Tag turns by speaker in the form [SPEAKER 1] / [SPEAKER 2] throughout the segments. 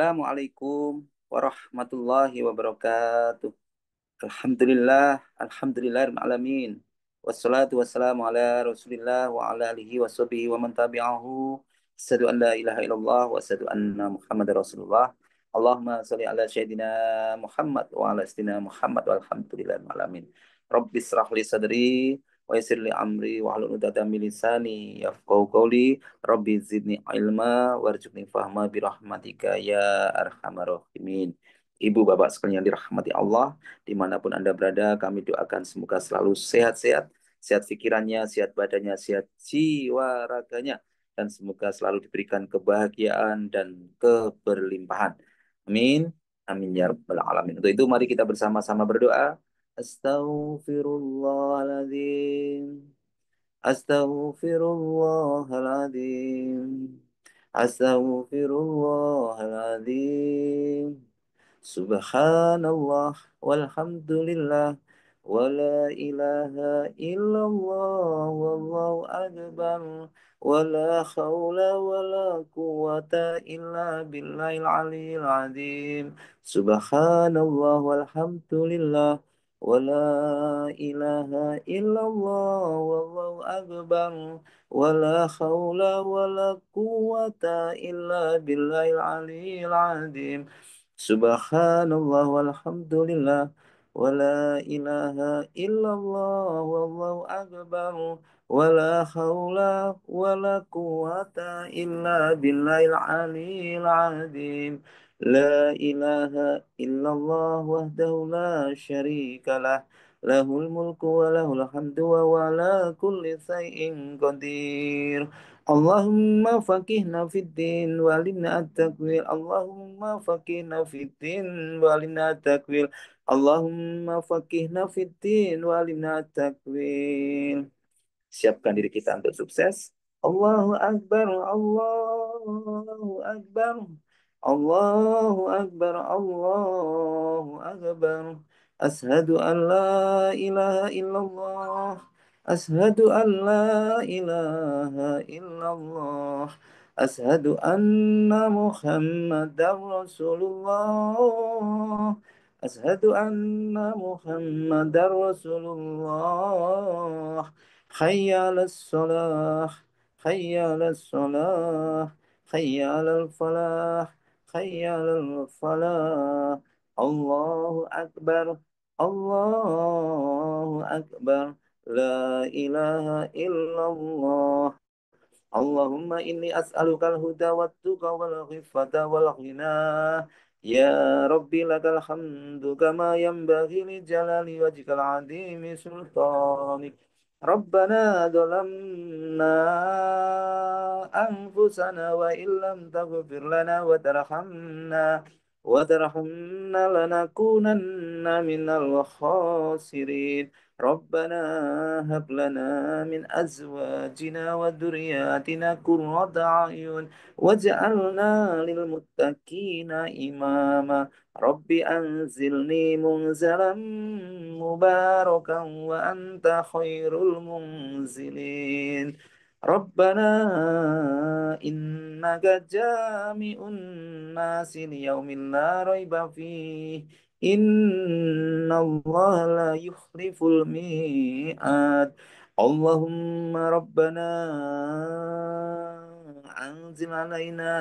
[SPEAKER 1] Assalamualaikum warahmatullahi wabarakatuh. Alhamdulillah, alamin. Wassalatu wassalamu ala Rasulillah wa ala alihi wa sahbihi wa man tabi'ahu. Asyhadu an la ilaha illallah wa asyhadu anna Muhammadar Rasulullah. Allahumma shalli ala sayyidina Muhammad wa ala sayyidina Muhammad walhamdulillahil alamin. Rabbis israh li sadri wa yassir li amri wa hlul 'uqdatam min lisani yafqahu qawli. Rabbi zidni ilma warzuqni fahma bi rahmatika ya arhamar rahimin. Ibu bapak sekalian yang dirahmati Allah, dimanapun Anda berada, kami doakan semoga selalu sehat-sehat, sehat pikirannya, sehat badannya, sehat jiwa raganya, dan semoga selalu diberikan kebahagiaan dan keberlimpahan. Amin. Amin ya rabbal alamin. Untuk itu mari kita bersama-sama berdoa. Astaghfirullahaladzim. Astaghfirullahaladzim. Astaghfirullahaladzim. Subhanallah walhamdulillah wa la ilaha illallah wallahu akbar wa la khawla wa la quwata illa billahil aliyil azim. Subhanallah walhamdulillah wa la ilaha illallah wallahu akbar wa la khawla wa la quwata illa billahil aliyil azim. Subhanallah walhamdulillah wa la ilaha illallah wallahu akbar wa la hawla wa la quwata illa billahil aliyil azim. La ilaha illallah wahdahu la syarika lah, lahul mulku wa lahul hamdu wa huwa ala kulli syai'in qadir. Allahumma faqihna fid din walimna at-takwil. Allahumma faqihna fid din walimna at-takwil. Allahumma faqihna fid din walimna at-takwil. Siapkan diri kita untuk sukses. Allahu Akbar, Allahu Akbar, Allahu Akbar, Allahu Akbar. Ashadu an la ilaha illallah. Ashadu an la ilaha illallah. Ashadu anna Muhammadan Rasulullah. Ashadu anna Muhammadan Rasulullah. حي على الصلاة، حي على الصلاة، حي على الفلاح، حي على الفلاح. الله أكبر، الله أكبر، لا إله إلا الله. اللهم إني أسألك الهدى والتقى والعفة والغنى. يا ربي لك الحمد كما ينبغي لجلال وجهك العظيم سلطانك. ربنا ظلمنا أنفسنا وإن لم تغفر لنا وترحمنا لنكونن من الخاسرين. ربنا هب لنا من أزواجنا وذرياتنا قرة أعين واجعلنا للمتقين إماما. رب أنزلني منزلا مباركا وأنت خير المنزلين. ربنا إنك جامع الناس ليوم لا ريب فيه. إن الله لا يخلف الميعاد. اللهم ربنا أنزل علينا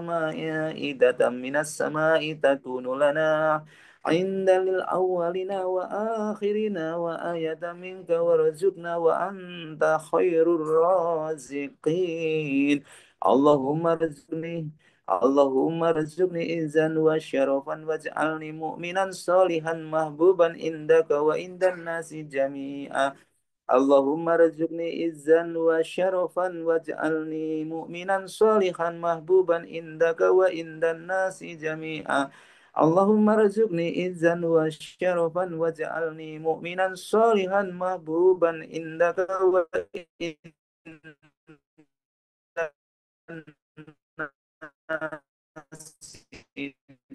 [SPEAKER 1] مائدة من السماء تكون لنا عند للأولين وآخرين وآية منك وارزقنا وأنت خير الرازقين. اللهم ارزقني اللهم ارزقني عزا وشرفا واجعلني مؤمنا صالحا محبوبا عندك وعند الناس جميعا. اللهم ارزقني عزا وشرفا واجعلني مؤمنا صالحا محبوبا عندك وعند الناس جميعا. اللهم ارزقني عزا وشرفا واجعلني مؤمنا صالحا محبوبا عندك وعند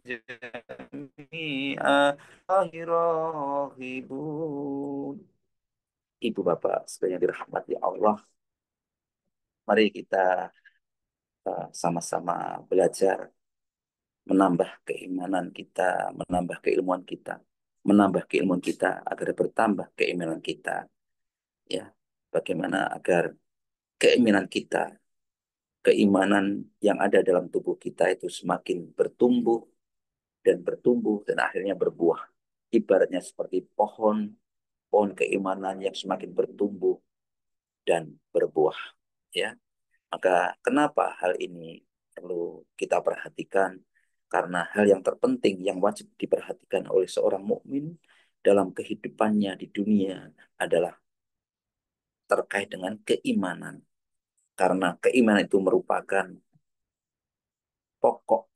[SPEAKER 1] jami'a rahibun. Ibu bapak sekalian yang dirahmati Allah, mari kita sama-sama belajar menambah keimanan kita, menambah keilmuan kita, menambah keilmuan kita agar bertambah keimanan kita. Ya, bagaimana agar keimanan kita, keimanan yang ada dalam tubuh kita itu semakin bertumbuh dan bertumbuh dan akhirnya berbuah. Ibaratnya seperti pohon, pohon keimanan yang semakin bertumbuh dan berbuah. Ya, maka kenapa hal ini perlu kita perhatikan? Karena hal yang terpenting yang wajib diperhatikan oleh seorang mukmin dalam kehidupannya di dunia adalah terkait dengan keimanan. Karena keimanan itu merupakan pokok,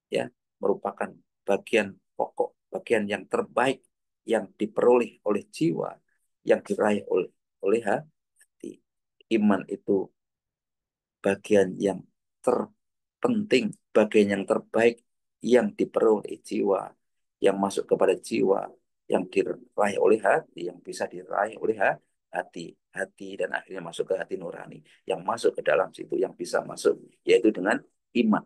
[SPEAKER 1] ya, merupakan bagian pokok, bagian yang terbaik yang diperoleh oleh jiwa, yang diraih oleh hati. Iman itu bagian yang terpenting, bagian yang terbaik yang diperoleh jiwa, yang masuk kepada jiwa, yang diraih oleh hati, yang bisa diraih oleh hati, hati dan akhirnya masuk ke hati nurani, yang masuk ke dalam situ, yang bisa masuk, yaitu dengan iman.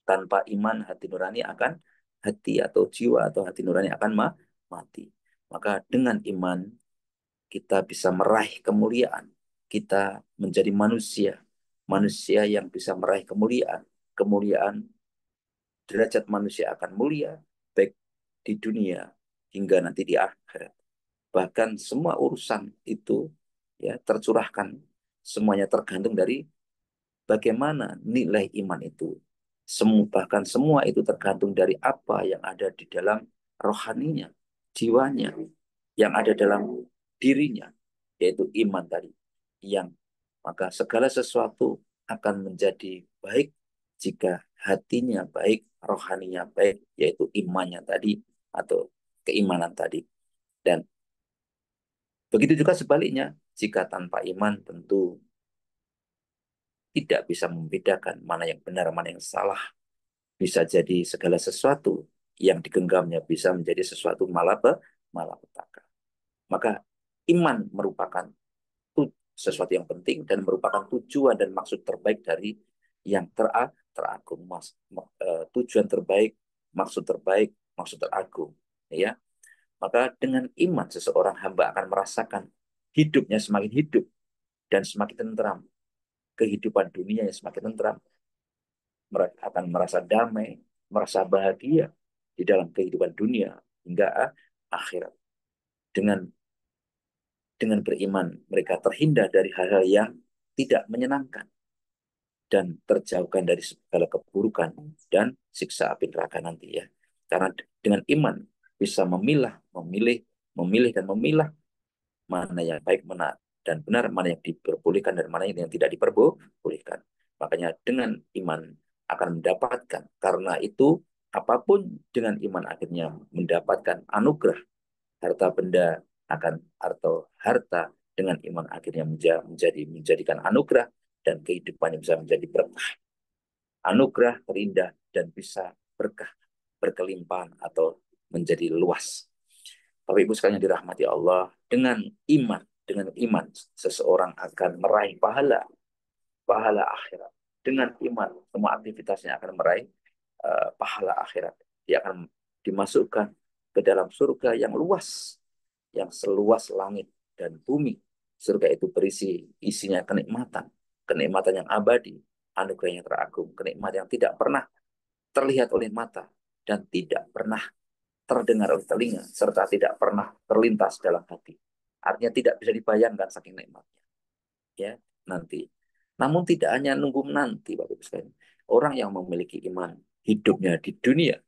[SPEAKER 1] Tanpa iman, hati nurani akan hati atau jiwa atau hati nurani akan mati. Maka dengan iman kita bisa meraih kemuliaan. Kita menjadi manusia, manusia yang bisa meraih kemuliaan. Kemuliaan derajat manusia akan mulia baik di dunia hingga nanti di akhirat. Bahkan semua urusan itu ya tercurahkan, semuanya tergantung dari bagaimana nilai iman itu. Bahkan semua itu tergantung dari apa yang ada di dalam rohaninya, jiwanya, yang ada dalam dirinya, yaitu iman tadi. Yang maka segala sesuatu akan menjadi baik jika hatinya baik, rohaninya baik, yaitu imannya tadi atau keimanan tadi. Dan begitu juga sebaliknya, jika tanpa iman tentu tidak bisa membedakan mana yang benar, mana yang salah. Bisa jadi segala sesuatu yang digenggamnya bisa menjadi sesuatu malapetaka. Maka iman merupakan sesuatu yang penting dan merupakan tujuan dan maksud terbaik dari yang teragung. Tujuan terbaik, maksud teragung. Ya, maka dengan iman seseorang hamba akan merasakan hidupnya semakin hidup dan semakin tentram. Kehidupan dunianya semakin tentram, akan merasa damai, merasa bahagia di dalam kehidupan dunia hingga akhirat. Dengan beriman, mereka terhindar dari hal-hal yang tidak menyenangkan dan terjauhkan dari segala keburukan dan siksa api neraka nanti ya. Karena dengan iman bisa memilih dan memilah mana yang baik, mana dan benar, mana yang diperbolehkan dan mana yang tidak diperbolehkan. Makanya dengan iman akan mendapatkan. Karena itu apapun dengan iman akhirnya mendapatkan anugerah. Harta benda akan atau harta dengan iman akhirnya menjadikan anugerah dan kehidupannya bisa menjadi berkah. Anugerah terindah dan bisa berkah, berkelimpahan atau menjadi luas. Bapak Ibu sekalian dirahmati Allah, dengan iman seseorang akan meraih pahala akhirat. Dengan iman semua aktivitasnya akan meraih pahala akhirat. Dia akan dimasukkan ke dalam surga yang luas, yang seluas langit dan bumi. Surga itu berisi isinya kenikmatan, kenikmatan yang abadi, anugerah yang teragung, kenikmatan yang tidak pernah terlihat oleh mata dan tidak pernah terdengar oleh telinga, serta tidak pernah terlintas dalam hati. Artinya tidak bisa dibayangkan saking nikmatnya. Ya, nanti. Namun tidak hanya nunggu nanti, Bapak Ibu sekalian. Orang yang memiliki iman, hidupnya di dunia,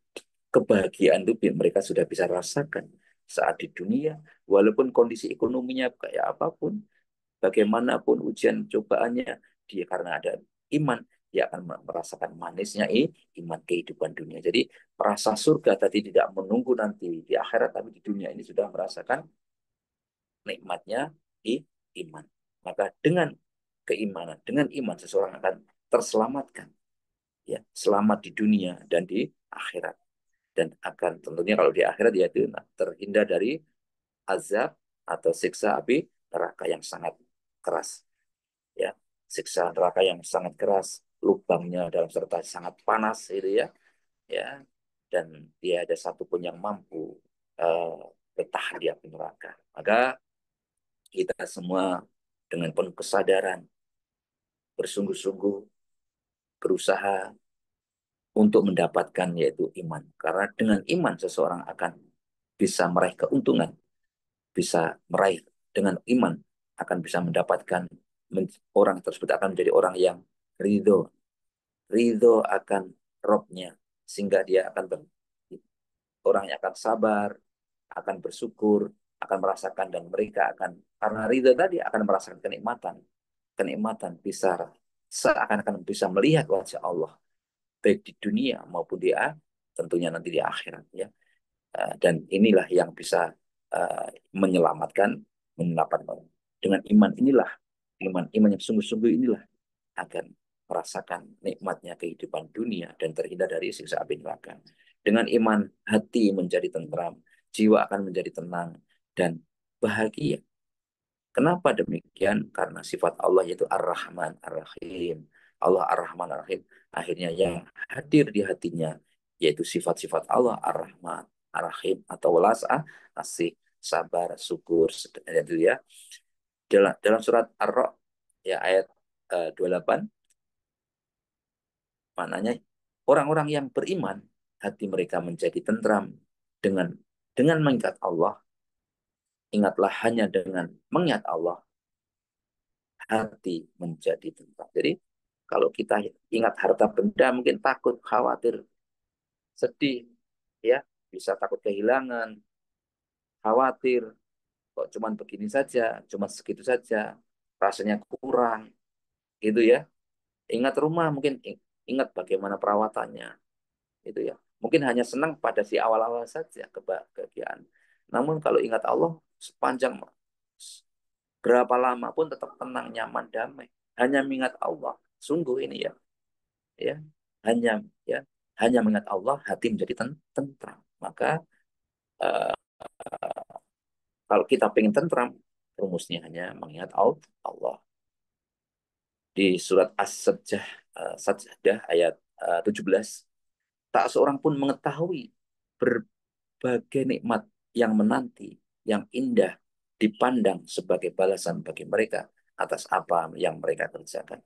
[SPEAKER 1] kebahagiaan itu mereka sudah bisa rasakan saat di dunia, walaupun kondisi ekonominya kayak apapun, bagaimanapun ujian cobaannya, dia karena ada iman, dia akan merasakan manisnya iman kehidupan dunia. Jadi merasa surga tadi tidak menunggu nanti di akhirat, tapi di dunia ini sudah merasakan nikmatnya iman. Maka dengan keimanan, dengan iman seseorang akan terselamatkan, ya, selamat di dunia dan di akhirat. Dan akan tentunya kalau di akhirat dia itu terhindar dari azab atau siksa api neraka yang sangat keras, ya, siksa neraka yang sangat keras, lubangnya dalam serta sangat panas itu ya, ya, dan dia ada satupun yang mampu uh, bertahan di api neraka. Maka kita semua dengan penuh kesadaran bersungguh-sungguh berusaha untuk mendapatkan yaitu iman. Karena dengan iman seseorang akan bisa meraih keuntungan, bisa meraih dengan iman akan bisa mendapatkan orang tersebut akan menjadi orang yang ridho, ridho akan Robnya, sehingga dia akan orang yang akan sabar, akan bersyukur, akan merasakan dan mereka akan karena ridho tadi akan merasakan kenikmatan, kenikmatan bisa seakan-akan bisa melihat wajah Allah baik di dunia maupun di tentunya nanti di akhirat ya. Dan inilah yang bisa menyelamatkan menyelamatkan dengan iman inilah iman yang sungguh-sungguh inilah akan merasakan nikmatnya kehidupan dunia dan terhindar dari siksa api neraka. Dengan iman hati menjadi tentram, jiwa akan menjadi tenang dan bahagia. Kenapa demikian? Karena sifat Allah yaitu Ar-Rahman Ar-Rahim. Allah Ar-Rahman Ar-Rahim. Akhirnya yang hadir di hatinya yaitu sifat-sifat Allah Ar-Rahman Ar-Rahim atau walas'ah, kasih, sabar, syukur, itu ya. Dalam surat Ar-Ra ya ayat 28 maknanya orang-orang yang beriman hati mereka menjadi tentram dengan mengingat Allah. Ingatlah hanya dengan mengingat Allah hati menjadi tentram. Jadi kalau kita ingat harta benda mungkin takut, khawatir, sedih, ya bisa takut kehilangan, khawatir, kok cuman begini saja, cuma segitu saja, rasanya kurang, gitu ya. Ingat rumah mungkin ingat bagaimana perawatannya, itu ya. Mungkin hanya senang pada si awal-awal saja kebahagiaan. Namun kalau ingat Allah sepanjang berapa lama pun tetap tenang, nyaman, damai. Hanya mengingat Allah. Sungguh ini ya, ya. Hanya ya, hanya mengingat Allah hati menjadi tentram. Maka eh, kalau kita pengen tentram, rumusnya hanya mengingat Allah. Di surat As-Sajdah Sajdah ayat 17, tak seorang pun mengetahui berbagai nikmat yang menanti, yang indah dipandang sebagai balasan bagi mereka atas apa yang mereka kerjakan.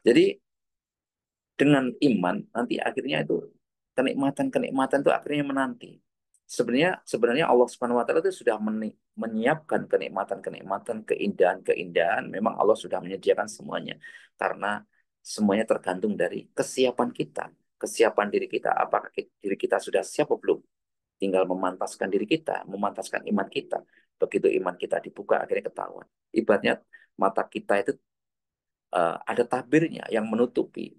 [SPEAKER 1] Jadi dengan iman nanti akhirnya itu kenikmatan-kenikmatan itu akhirnya menanti. Sebenarnya Allah Subhanahu wa taala itu sudah menyiapkan kenikmatan-kenikmatan, keindahan-keindahan. Memang Allah sudah menyediakan semuanya karena semuanya tergantung dari kesiapan kita, kesiapan diri kita. Apakah diri kita sudah siap atau belum? Tinggal memantaskan diri kita, memantaskan iman kita. Begitu iman kita dibuka akhirnya ketahuan. Ibaratnya mata kita itu ada tabirnya yang menutupi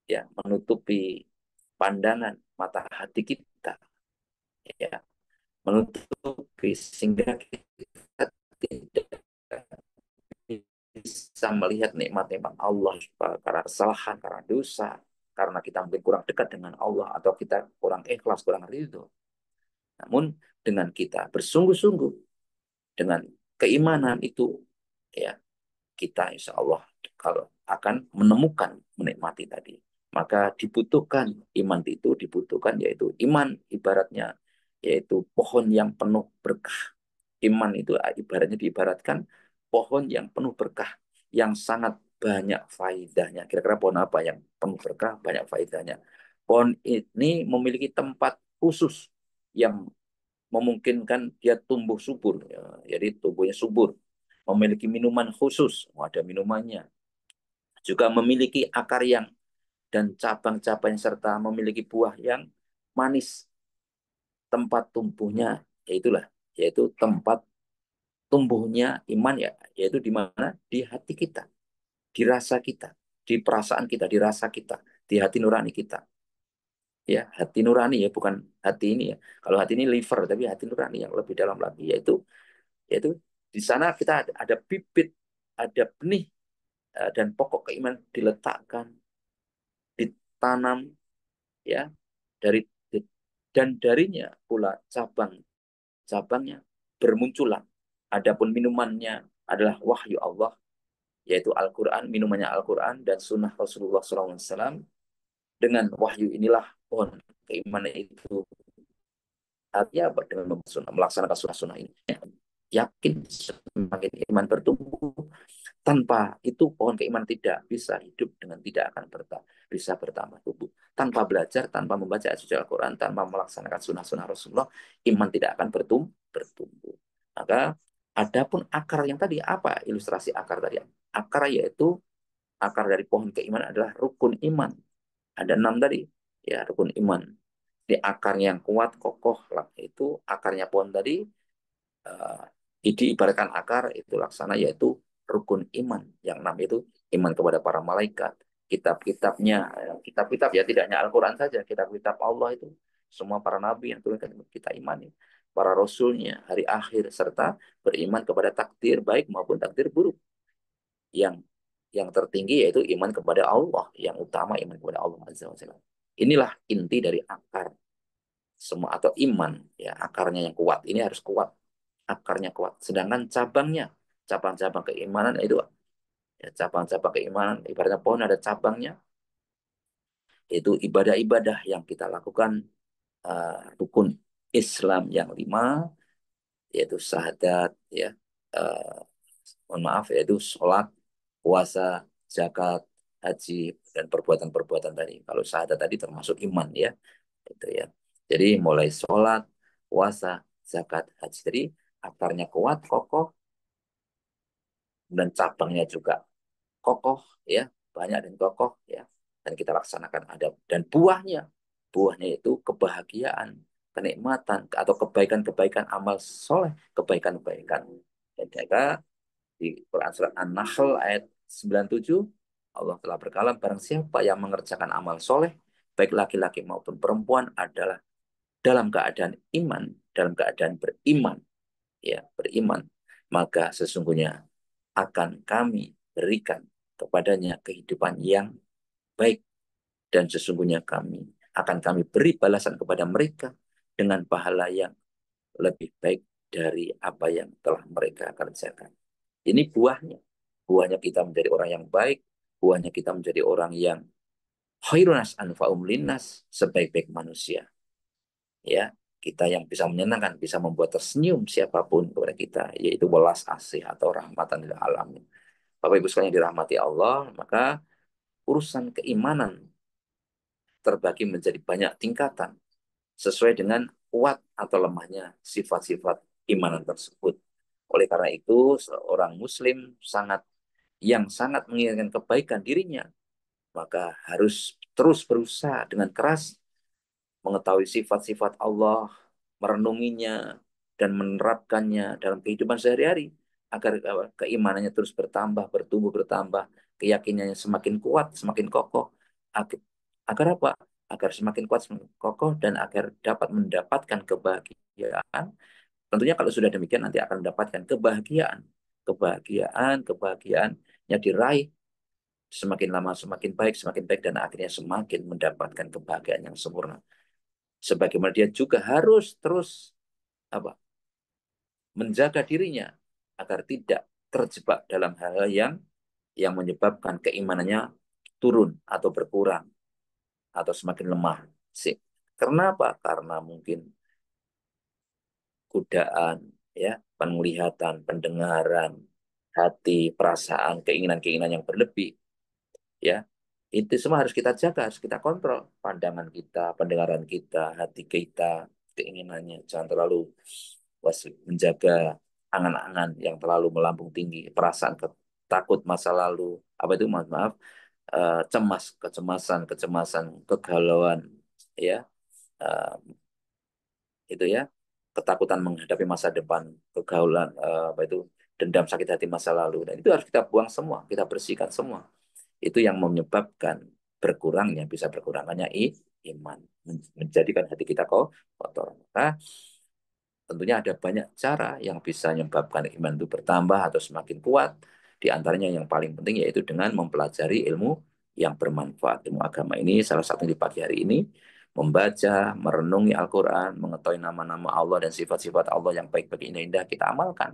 [SPEAKER 1] ya menutupi pandangan mata hati kita ya menutupi sehingga kita tidak bisa melihat nikmat-nikmat Allah karena kesalahan karena dosa karena kita mungkin kurang dekat dengan Allah atau kita kurang ikhlas kurang ridho. Namun dengan kita bersungguh-sungguh dengan keimanan itu ya kita insya Allah kalau akan menemukan menikmati tadi. Maka dibutuhkan iman itu dibutuhkan yaitu iman ibaratnya yaitu pohon yang penuh berkah. Iman itu ibaratnya diibaratkan pohon yang penuh berkah yang sangat banyak faedahnya. Kira-kira pohon apa yang penuh berkah banyak faedahnya? Pohon ini memiliki tempat khusus yang memungkinkan dia tumbuh subur. Ya, jadi tumbuhnya subur memiliki minuman khusus, ada minumannya. Juga memiliki akar yang dan cabang-cabang serta memiliki buah yang manis. Tempat tumbuhnya yaitulah yaitu tempat tumbuhnya iman ya, yaitu di mana di hati kita, di rasa kita, di perasaan kita, di rasa kita, di hati nurani kita. Ya, hati nurani ya, bukan hati ini ya. Kalau hati ini liver, tapi hati nurani yang lebih dalam lagi yaitu di sana kita ada bibit, ada benih dan pokok keimanan diletakkan, ditanam ya dari dan darinya pula cabang-cabangnya bermunculan. Adapun minumannya adalah wahyu Allah yaitu Al-Quran, minumannya Al-Quran dan Sunnah Rasulullah SAW. Dengan wahyu inilah pohon keimanan itu. Artinya apa? Dengan melaksanakan sunnah-sunnah ini. Yakin semakin iman bertumbuh. Tanpa itu pohon keimanan tidak bisa hidup dengan tidak akan bisa bertambah tumbuh. Tanpa belajar, tanpa membaca ayat suci Al-Quran, tanpa melaksanakan sunnah-sunnah Rasulullah, iman tidak akan bertumbuh. Maka adapun akar yang tadi, apa ilustrasi akar tadi? Akar yaitu akar dari pohon keimanan adalah rukun iman. Ada 6 tadi, ya rukun iman. Di akarnya yang kuat, kokoh, lah itu akarnya pohon tadi, uh, diibaratkan akar itu laksana yaitu rukun iman. Yang 6 itu iman kepada para malaikat, kitab-kitabnya, kitab-kitab ya tidak hanya Al-Quran saja, kitab-kitab Allah itu semua para nabi yang turunkan kita imani, para rasulnya, hari akhir, serta beriman kepada takdir baik maupun takdir buruk. Yang tertinggi yaitu iman kepada Allah, yang utama iman kepada Allah Azza wa Jalla. Inilah inti dari akar semua atau iman, ya akarnya yang kuat ini harus kuat, akarnya kuat. Sedangkan cabang-cabang keimanan itu, ya, cabang-cabang keimanan ibaratnya pohon ada cabangnya, itu ibadah-ibadah yang kita lakukan, rukun Islam yang 5 yaitu syahadat, ya, uh, mohon maaf, yaitu sholat, puasa, zakat, haji, dan perbuatan-perbuatan tadi. Kalau syahadat tadi termasuk iman, ya, itu ya. Jadi mulai sholat, puasa, zakat, haji. Jadi akarnya kuat, kokoh, dan cabangnya juga kokoh, ya, banyak dan kokoh, ya. Dan kita laksanakan adab. Dan buahnya itu kebahagiaan, kenikmatan, atau kebaikan-kebaikan amal soleh, kebaikan-kebaikan. Dan jaga di Quran surat An-Nahl ayat 97, Allah telah berkalam, barang siapa yang mengerjakan amal soleh, baik laki-laki maupun perempuan, adalah dalam keadaan iman, dalam keadaan beriman, ya, beriman, maka sesungguhnya akan kami berikan kepadanya kehidupan yang baik, dan sesungguhnya kami beri balasan kepada mereka dengan pahala yang lebih baik dari apa yang telah mereka kerjakan. Ini buahnya. Buahnya kita menjadi orang yang baik, buahnya kita menjadi orang yang khairunas anfa'um linnas, sebaik-baik manusia. Ya, kita yang bisa menyenangkan, bisa membuat tersenyum siapapun kepada kita, yaitu welas asih atau rahmatan lil alamin. Bapak Ibu sekalian yang dirahmati Allah, maka urusan keimanan terbagi menjadi banyak tingkatan sesuai dengan kuat atau lemahnya sifat-sifat imanan tersebut. Oleh karena itu, seorang muslim sangat menginginkan kebaikan dirinya, maka harus terus berusaha dengan keras mengetahui sifat-sifat Allah, merenunginya, dan menerapkannya dalam kehidupan sehari-hari agar keimanannya terus bertambah, bertumbuh, bertambah, keyakinannya semakin kuat, semakin kokoh. Agar apa? Agar semakin kuat, semakin kokoh, dan agar dapat mendapatkan kebahagiaan. Tentunya kalau sudah demikian nanti akan mendapatkan kebahagiaan yang diraih semakin lama semakin baik, dan akhirnya semakin mendapatkan kebahagiaan yang sempurna. Sebagaimana dia juga harus terus apa? Menjaga dirinya agar tidak terjebak dalam hal-hal yang menyebabkan keimanannya turun atau berkurang atau semakin lemah. Karena apa? Karena mungkin godaan, ya, penglihatan, pendengaran, hati, perasaan, keinginan-keinginan yang berlebih, ya. Itu semua harus kita jaga, harus kita kontrol. Pandangan kita, pendengaran kita, hati kita, keinginannya. Jangan terlalu menjaga angan-angan yang terlalu melambung tinggi, perasaan takut masa lalu, apa itu, maaf, maaf, kecemasan, kegalauan, ya, eh, itu ya, ketakutan menghadapi masa depan, kegaulan, apa itu, dendam, sakit hati masa lalu, dan itu harus kita buang semua, kita bersihkan semua. Itu yang menyebabkan bisa berkurangannya iman, menjadikan hati kita kotor. Maka tentunya ada banyak cara yang bisa menyebabkan iman itu bertambah atau semakin kuat. Di antaranya yang paling penting yaitu dengan mempelajari ilmu yang bermanfaat. Ilmu agama ini salah satu di pagi hari ini, membaca, merenungi Al-Quran, mengetahui nama-nama Allah dan sifat-sifat Allah yang baik-baik, indah-indah, kita amalkan,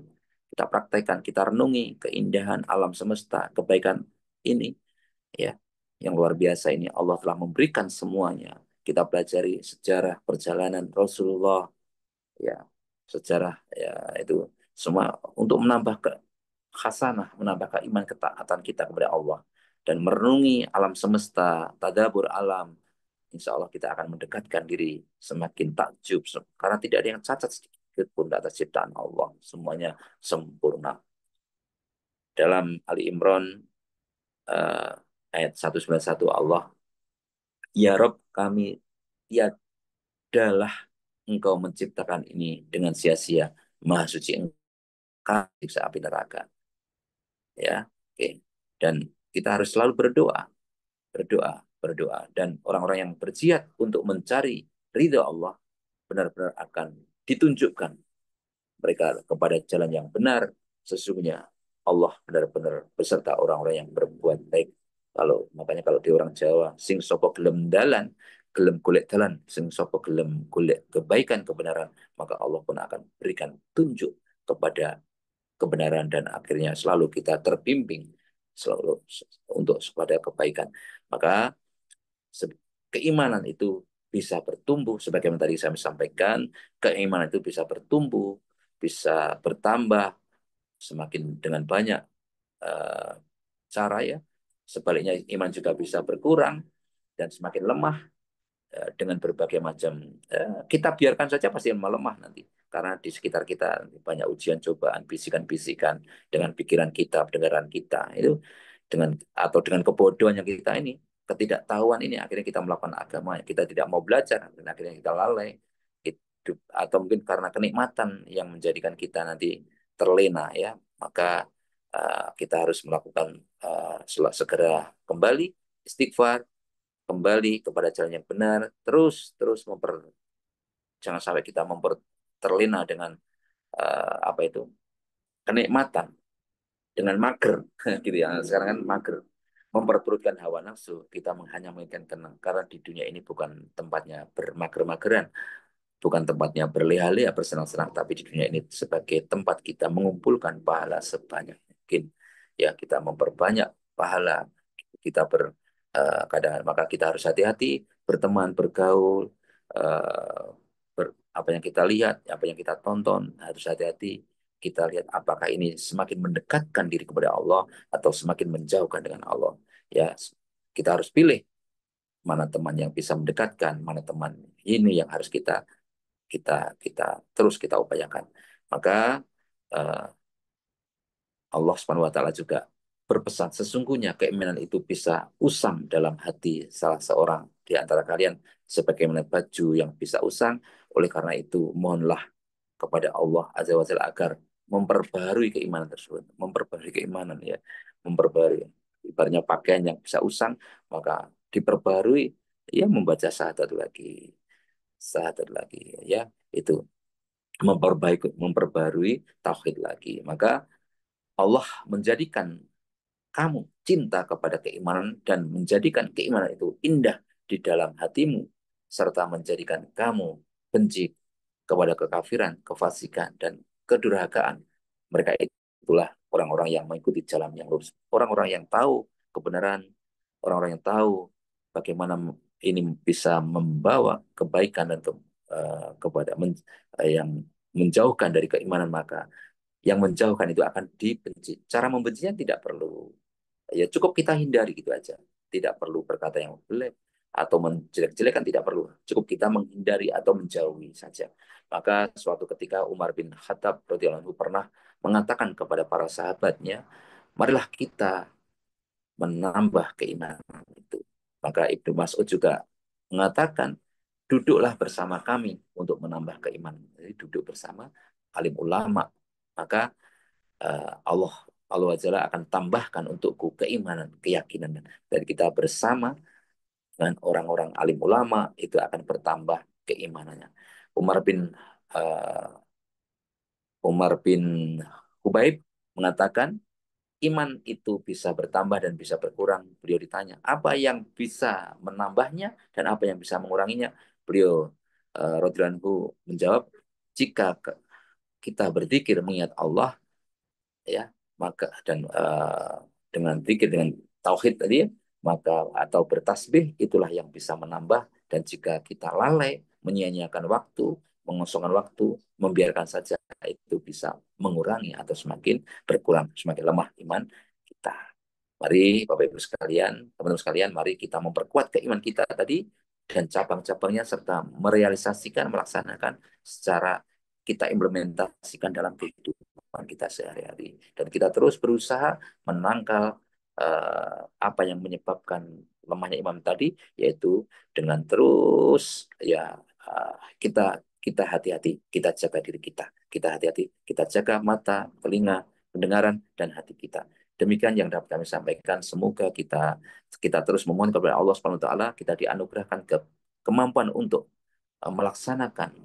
[SPEAKER 1] kita praktekkan, kita renungi keindahan alam semesta, kebaikan ini, ya, yang luar biasa ini Allah telah memberikan semuanya. Kita pelajari sejarah perjalanan Rasulullah, ya, sejarah ya itu semua untuk menambah hasanah, menambah keimanan ketaatan kita kepada Allah dan merenungi alam semesta, tadabur alam. Insya Allah kita akan mendekatkan diri semakin takjub karena tidak ada yang cacat sedikit pun di atas ciptaan Allah. Semuanya sempurna. Dalam Ali Imran eh, ayat 191 Allah, ya Rob kami tiadalah engkau menciptakan ini dengan sia-sia. Maha suci engkau siksa api neraka. Ya, oke. Dan kita harus selalu berdoa, berdoa, berdoa. Dan orang-orang yang berjihad untuk mencari ridha Allah benar-benar akan ditunjukkan mereka kepada jalan yang benar. Sesungguhnya Allah benar-benar beserta orang-orang yang berbuat baik. Kalau makanya kalau di orang Jawa, sing sopo gelem dalan, gelem golek dalan, sing sopo gelem golek kebaikan kebenaran, maka Allah pun akan berikan tunjuk kepada kebenaran dan akhirnya selalu kita terbimbing selalu untuk kepada kebaikan. Maka keimanan itu bisa bertumbuh sebagaimana tadi saya sampaikan, keimanan itu bisa bertumbuh, bisa bertambah semakin dengan banyak uh, cara ya. Sebaliknya iman juga bisa berkurang dan semakin lemah dengan berbagai macam kita biarkan saja pasti melemah nanti karena di sekitar kita banyak ujian cobaan bisikan-bisikan dengan pikiran kita pendengaran kita itu dengan atau dengan kebodohan yang kita ini ketidaktahuan ini akhirnya kita melakukan agama kita tidak mau belajar dan akhirnya kita lalai hidup atau mungkin karena kenikmatan yang menjadikan kita nanti terlena ya maka kita harus melakukan segera kembali istighfar kembali kepada jalan yang benar, terus terus jangan sampai kita terlena dengan apa itu kenikmatan, dengan mager, gitu ya. Sekarang kan mager, memperturutkan hawa nafsu, kita hanya menginginkan tenang, karena di dunia ini bukan tempatnya bermager-mageran, bukan tempatnya berleha-leha, bersenang-senang, tapi di dunia ini sebagai tempat kita mengumpulkan pahala sebanyak mungkin. Ya, kita memperbanyak pahala, kita kadang maka kita harus hati-hati berteman, bergaul, eh, apa yang kita lihat, apa yang kita tonton, harus hati-hati. Kita lihat apakah ini semakin mendekatkan diri kepada Allah atau semakin menjauhkan dengan Allah. Ya, kita harus pilih mana teman yang bisa mendekatkan, mana teman ini yang harus kita terus kita upayakan. Maka eh, Allah Subhanahu wa taala juga berpesan sesungguhnya keimanan itu bisa usang dalam hati salah seorang di antara kalian sebagaimana baju yang bisa usang. Oleh karena itu mohonlah kepada Allah Azza wa Jalla agar memperbarui keimanan tersebut, memperbarui keimanan ya, memperbarui. Ibaratnya pakaian yang bisa usang maka diperbarui ya membaca syahadat lagi ya itu memperbarui tauhid lagi. Maka Allah menjadikan kamu cinta kepada keimanan dan menjadikan keimanan itu indah di dalam hatimu serta menjadikan kamu benci kepada kekafiran, kefasikan dan kedurhakaan. Mereka itulah orang-orang yang mengikuti jalan yang lurus. Orang-orang yang tahu kebenaran, orang-orang yang tahu bagaimana ini bisa membawa kebaikan dan kepada yang menjauhkan dari keimanan maka yang menjauhkan itu akan dibenci. Cara membencinya tidak perlu, ya cukup kita hindari gitu aja. Tidak perlu berkata yang jelek atau menjelek-jelekan tidak perlu. Cukup kita menghindari atau menjauhi saja. Maka suatu ketika Umar bin Khattab radhiyallahu anhu pernah mengatakan kepada para sahabatnya, marilah kita menambah keimanan itu. Maka Ibnu Mas'ud juga mengatakan, duduklah bersama kami untuk menambah keimanan. Jadi duduk bersama alim ulama. Maka Allah Allah Azza akan tambahkan untukku keimanan, keyakinan dan kita bersama dengan orang-orang alim ulama itu akan bertambah keimanannya. Umar bin uh, Umar bin Hubaib mengatakan iman itu bisa bertambah dan bisa berkurang. Beliau ditanya, apa yang bisa menambahnya dan apa yang bisa menguranginya? Beliau radhiyallahu anhu menjawab, jika kita berzikir mengingat Allah ya maka dan dengan zikir dengan tauhid tadi
[SPEAKER 2] maka atau bertasbih itulah yang bisa menambah. Dan jika kita lalai, menyia-nyiakan waktu, mengosongkan waktu, membiarkan saja, itu bisa mengurangi atau semakin berkurang, semakin lemah iman kita. Mari Bapak Ibu sekalian, teman-teman sekalian, mari kita memperkuat keimanan kita tadi dan cabang-cabangnya serta merealisasikan, melaksanakan secara kita implementasikan dalam kehidupan kita sehari-hari. Dan kita terus berusaha menangkal apa yang menyebabkan lemahnya imam tadi, yaitu dengan terus ya kita kita hati-hati, kita jaga diri kita hati-hati, kita jaga mata, telinga, pendengaran dan hati kita. Demikian yang dapat kami sampaikan. Semoga kita kita terus memohon kepada Allah Subhanahu wa taala, kita dianugerahkan kemampuan untuk melaksanakan,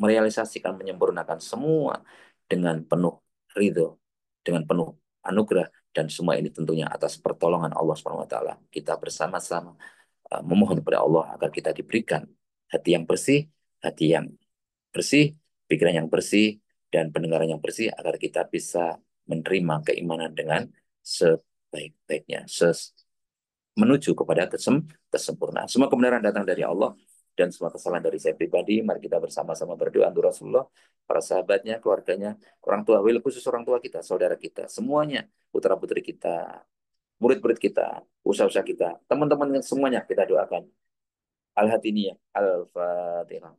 [SPEAKER 2] merealisasikan, menyempurnakan semua dengan penuh ridho, dengan penuh anugerah, dan semua ini tentunya atas pertolongan Allah Subhanahu wa taala. Kita bersama-sama memohon kepada Allah agar kita diberikan hati yang bersih, hati yang bersih, pikiran yang bersih, dan pendengaran yang bersih agar kita bisa menerima keimanan dengan sebaik-baiknya, menuju kepada kesempurnaan. Semua kebenaran datang dari Allah dan semua kesalahan dari saya pribadi. Mari kita bersama-sama berdoa untuk Rasulullah, para sahabatnya, keluarganya, orang tua, khusus orang tua kita, saudara kita, semuanya, putra-putri kita, murid-murid kita, usaha-usaha kita, teman-teman semuanya kita doakan. Al-Hatiniyah, Al-Fatihah.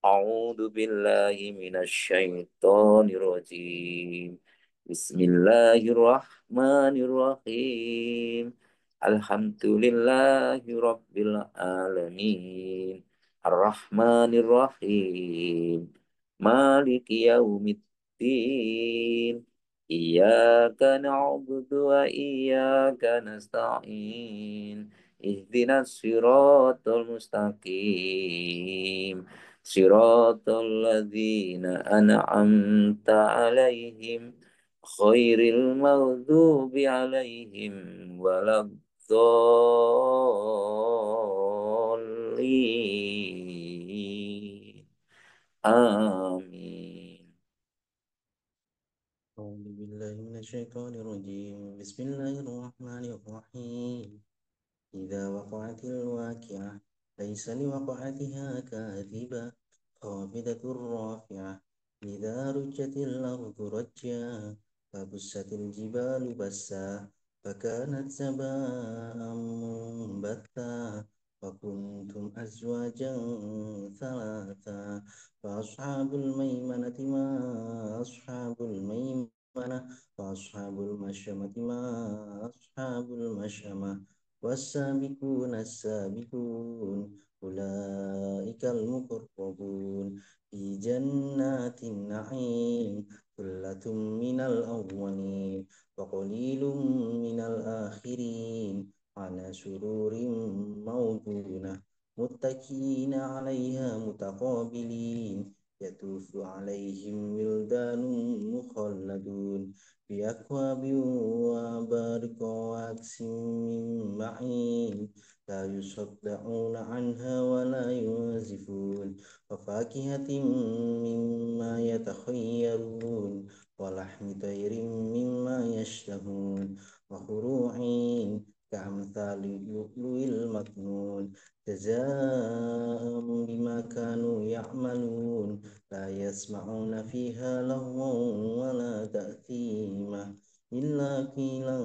[SPEAKER 2] A'udzu billahi minasyaitonir rajim. Bismillahirrahmanirrahim. Alhamdulillahi rabbil alamin. Ar-Rahmanirrahim. Maliki yaumiddin. Iyyaka na'budu wa iyyaka nasta'in. اهدنا الصراط المستقيم صراط الذين أنعمت عليهم غير المغضوب عليهم ولا الضالين آمين.
[SPEAKER 3] أعوذ بالله من الشيطان الرجيم. بسم الله الرحمن الرحيم. إذا وقعت الواقعة ليس لوقعتها كاذبة خافضة رافعة. إذا رجت الأرض رجا فبست الجبال بسا فكانت سباء منبثا وكنتم أزواجا ثلاثا. فأصحاب الميمنة ما أصحاب الميمنة وأصحاب المشأمة ما أصحاب المشأمة. والسابقون السابقون أولئك المقربون في جنات النعيم. ثلة من الأولين وقليل من الآخرين على سرور موضونة متكئين عليها متقابلين. يطوف عليهم ولدان مخلدون بأكواب وأبارك وكأس من معين لا يصدعون عنها ولا ينزفون. وفاكهة مما يتخيرون ولحم طير مما يشتهون وفروع كأمثال اللؤلؤ المكنون جزاء بما كانوا يعملون. لا يسمعون فيها لغوا ولا تأثيما إلا قيلا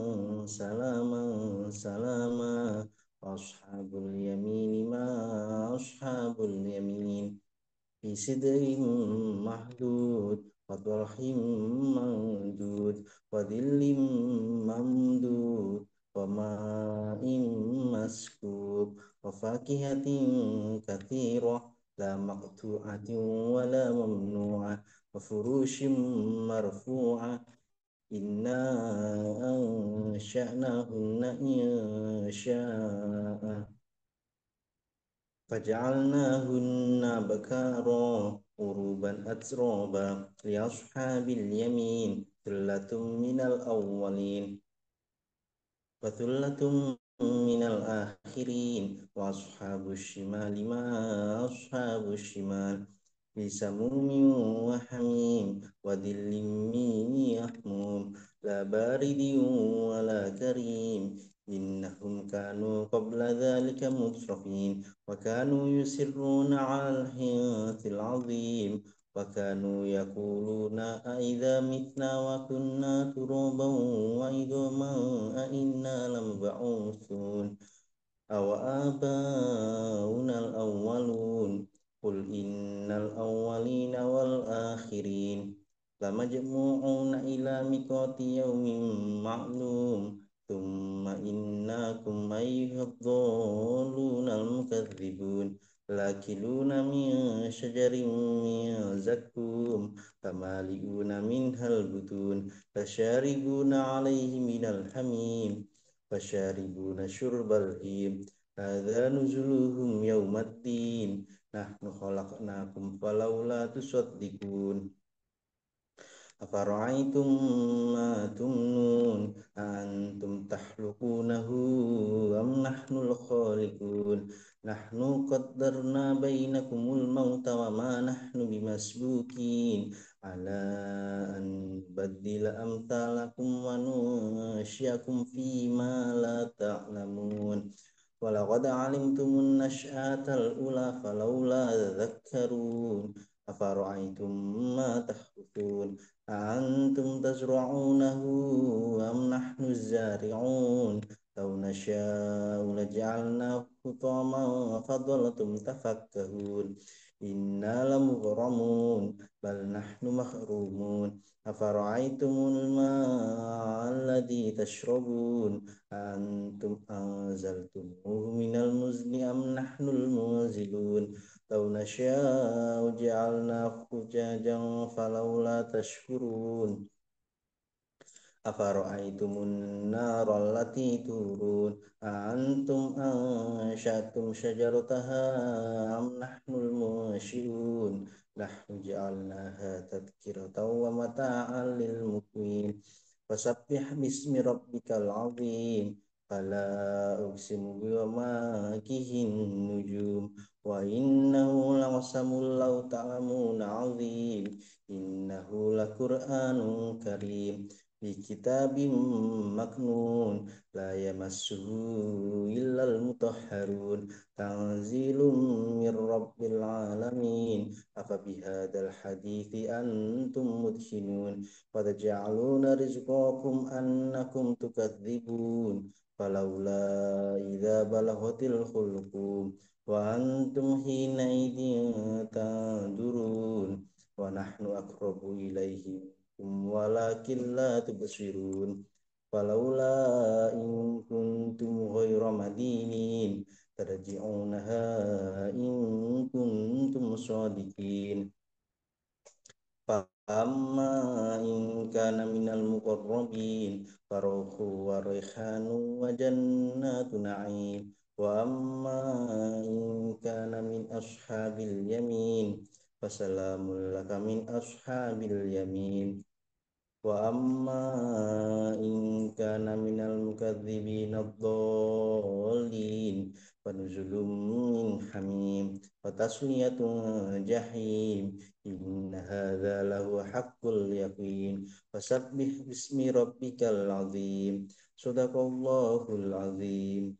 [SPEAKER 3] سلاما سلاما. أصحاب اليمين ما أصحاب اليمين في سدر محدود وطرح ممدود وظل ممدود وماء مسكوب وفاكهة كثيرة لا مقطوعة ولا ممنوعة وفروش مرفوعة. إنا أنشأناهن إنشاء فجعلناهن بكارا عربا أترابا لأصحاب اليمين ثلة من الأولين وثلة من الآخرين. وأصحاب الشمال ما أصحاب الشمال في سموم وحميم وظل من يحموم لا بارد ولا كريم إنهم كانوا قبل ذلك مترفين وكانوا يصرون على الحنث العظيم وكانوا يقولون أإذا متنا وكنا ترابا وعظاما أإنا لمبعوثون أو آباؤنا الأولون قل إن الأولين والآخرين لمجموعون إلى ميقات يوم معلوم ثم إنكم أيها الضالون المكذبون لآكلون من شجر من زقوم فمالئون منها البطون فشاربون عليه من الحميم فشاربون شرب الهيم هذا نزلهم يوم الدين نحن خلقناكم فلولا تصدقون أفرأيتم ما تمنون أأنتم تخلقونه أم نحن الخالقون نحن قدرنا بينكم الموت وما نحن بمسبوقين على أن نبدل أمثالكم وننشئكم فيما لا تعلمون ولقد علمتم النشأة الأولى فلولا تذكرون أفرأيتم ما تحرثون أأنتم تزرعونه أم نحن الزارعون لو نشاء لجعلناه حطاما فظلتم تفكهون إنا لمغرمون بل نحن محرومون أفرأيتم الماء الذي تشربون أأنتم أنزلتموه من المزن أم نحن المنزلون لو نشاء جعلناه أجاجا فلولا تشكرون أفرأيتم النار التي تورون أأنتم أنشأتم شجرتها أم نحن المنشئون نحن جعلناها تذكرة ومتاعا للمقوين فسبح باسم ربك العظيم فلا أقسم بمواقع النجوم وإنه لقسم لو تعلمون عظيم إنه لقرآن كريم في كتاب مكنون لا يمسه إلا المطهرون تنزيل من رب العالمين أفبهذا الحديث أنتم مدهنون وتجعلون رزقكم أنكم تكذبون فلولا إذا بلغت الحلقوم وأنتم حينئذ تنظرون ونحن أقرب إليه ولكن لا تبصرون فلولا إن كنتم غير مدينين ترجعونها إن كنتم صادقين فأما إن كان من المقربين فروح وريحان وجنات نعيم وأما إن كان من أصحاب اليمين فسلام لك من أصحاب اليمين وأما إن كان من المكذبين الضالين فنزل من حميم وتصلية جحيم إن هذا له حق اليقين فسبح باسم ربك العظيم صدق الله العظيم